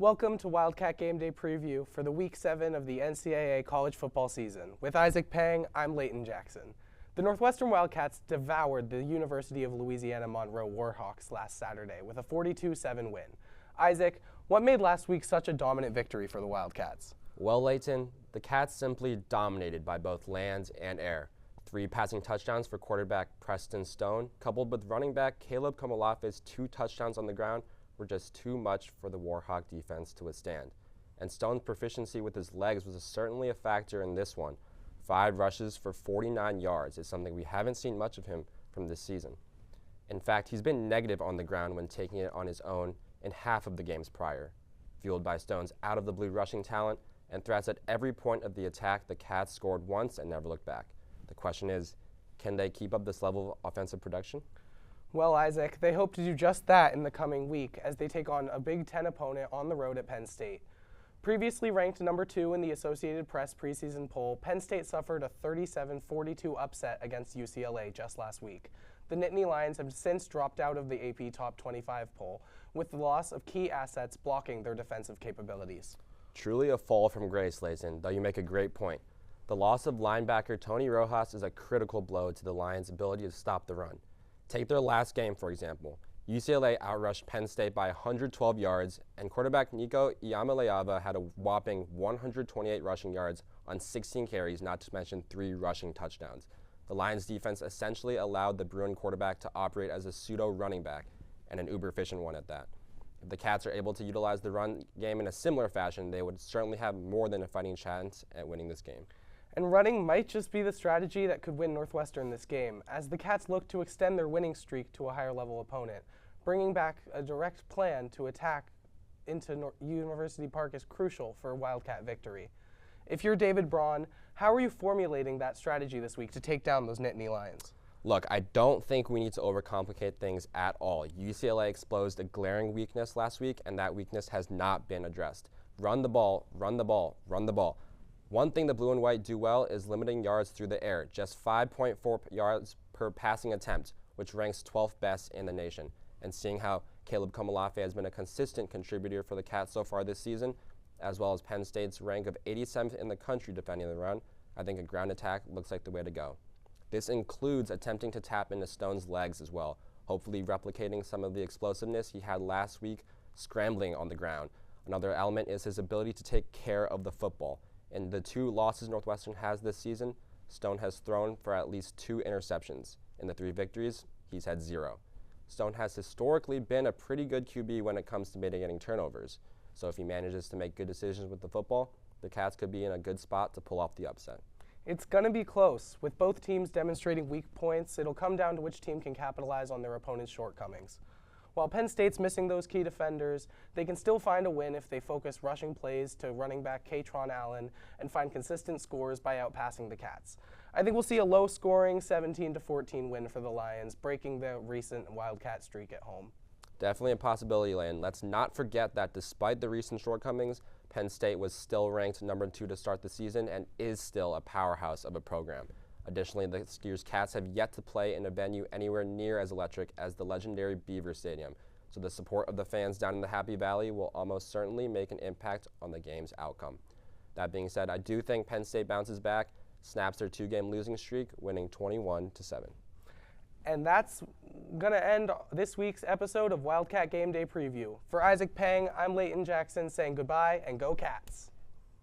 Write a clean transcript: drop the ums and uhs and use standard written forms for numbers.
Welcome to Wildcat Gameday Preview for the Week 7 of the NCAA college football season. With Isaac Peng, I'm Leyton Jackson. The Northwestern Wildcats devoured the University of Louisiana Monroe Warhawks last Saturday with a 42-7 win. Isaac, what made last week such a dominant victory for the Wildcats? Well, Leyton, the Cats simply dominated by both land and air. 3 passing touchdowns for quarterback Preston Stone, coupled with running back Caleb Komalafe's 2 touchdowns on the ground, were just too much for the Warhawk defense to withstand. And Stone's proficiency with his legs was certainly a factor in this one. 5 rushes for 49 yards is something we haven't seen much of him from this season. In fact, he's been negative on the ground when taking it on his own in half of the games prior. Fueled by Stone's out-of-the-blue rushing talent and threats at every point of the attack, the Cats scored once and never looked back. The question is, can they keep up this level of offensive production? Well, Isaac, they hope to do just that in the coming week as they take on a Big Ten opponent on the road at Penn State. Previously ranked number 2 in the Associated Press preseason poll, Penn State suffered a 37-42 upset against UCLA just last week. The Nittany Lions have since dropped out of the AP Top 25 poll, with the loss of key assets blocking their defensive capabilities. Truly a fall from grace, Layton, though you make a great point. The loss of linebacker Tony Rojas is a critical blow to the Lions' ability to stop the run. Take their last game, for example. UCLA outrushed Penn State by 112 yards, and quarterback Nico Iamaleava had a whopping 128 rushing yards on 16 carries, not to mention 3 rushing touchdowns. The Lions' defense essentially allowed the Bruin quarterback to operate as a pseudo-running back, and an uber-efficient one at that. If the Cats are able to utilize the run game in a similar fashion, they would certainly have more than a fighting chance at winning this game. And running might just be the strategy that could win Northwestern this game, as the Cats look to extend their winning streak to a higher-level opponent. Bringing back a direct plan to attack into University Park is crucial for a Wildcat victory. If you're David Braun, how are you formulating that strategy this week to take down those Nittany Lions? Look, I don't think we need to overcomplicate things at all. UCLA exposed a glaring weakness last week, and that weakness has not been addressed. Run the ball, run the ball, run the ball. One thing the blue and white do well is limiting yards through the air, just 5.4 yards per passing attempt, which ranks 12th best in the nation. And seeing how Caleb Komalafe has been a consistent contributor for the Cats so far this season, as well as Penn State's rank of 87th in the country defending the run, I think a ground attack looks like the way to go. This includes attempting to tap into Stone's legs as well, hopefully replicating some of the explosiveness he had last week scrambling on the ground. Another element is his ability to take care of the football. In the 2 losses Northwestern has this season, Stone has thrown for at least 2 interceptions. In the 3 victories, he's had 0. Stone has historically been a pretty good QB when it comes to mitigating turnovers. So if he manages to make good decisions with the football, the Cats could be in a good spot to pull off the upset. It's going to be close. With both teams demonstrating weak points, it'll come down to which team can capitalize on their opponent's shortcomings. While Penn State's missing those key defenders, they can still find a win if they focus rushing plays to running back Katron Allen and find consistent scores by outpassing the Cats. I think we'll see a low-scoring 17-14 win for the Lions, breaking the recent Wildcat streak at home. Definitely a possibility, Lane. Let's not forget that despite the recent shortcomings, Penn State was still ranked number 2 to start the season and is still a powerhouse of a program. Additionally, the Skiers Cats have yet to play in a venue anywhere near as electric as the legendary Beaver Stadium, so the support of the fans down in the Happy Valley will almost certainly make an impact on the game's outcome. That being said, I do think Penn State bounces back, snaps their 2-game losing streak, winning 21-7. And that's going to end this week's episode of Wildcat Gameday Preview. For Isaac Peng, I'm Leyton Jackson saying goodbye and go Cats.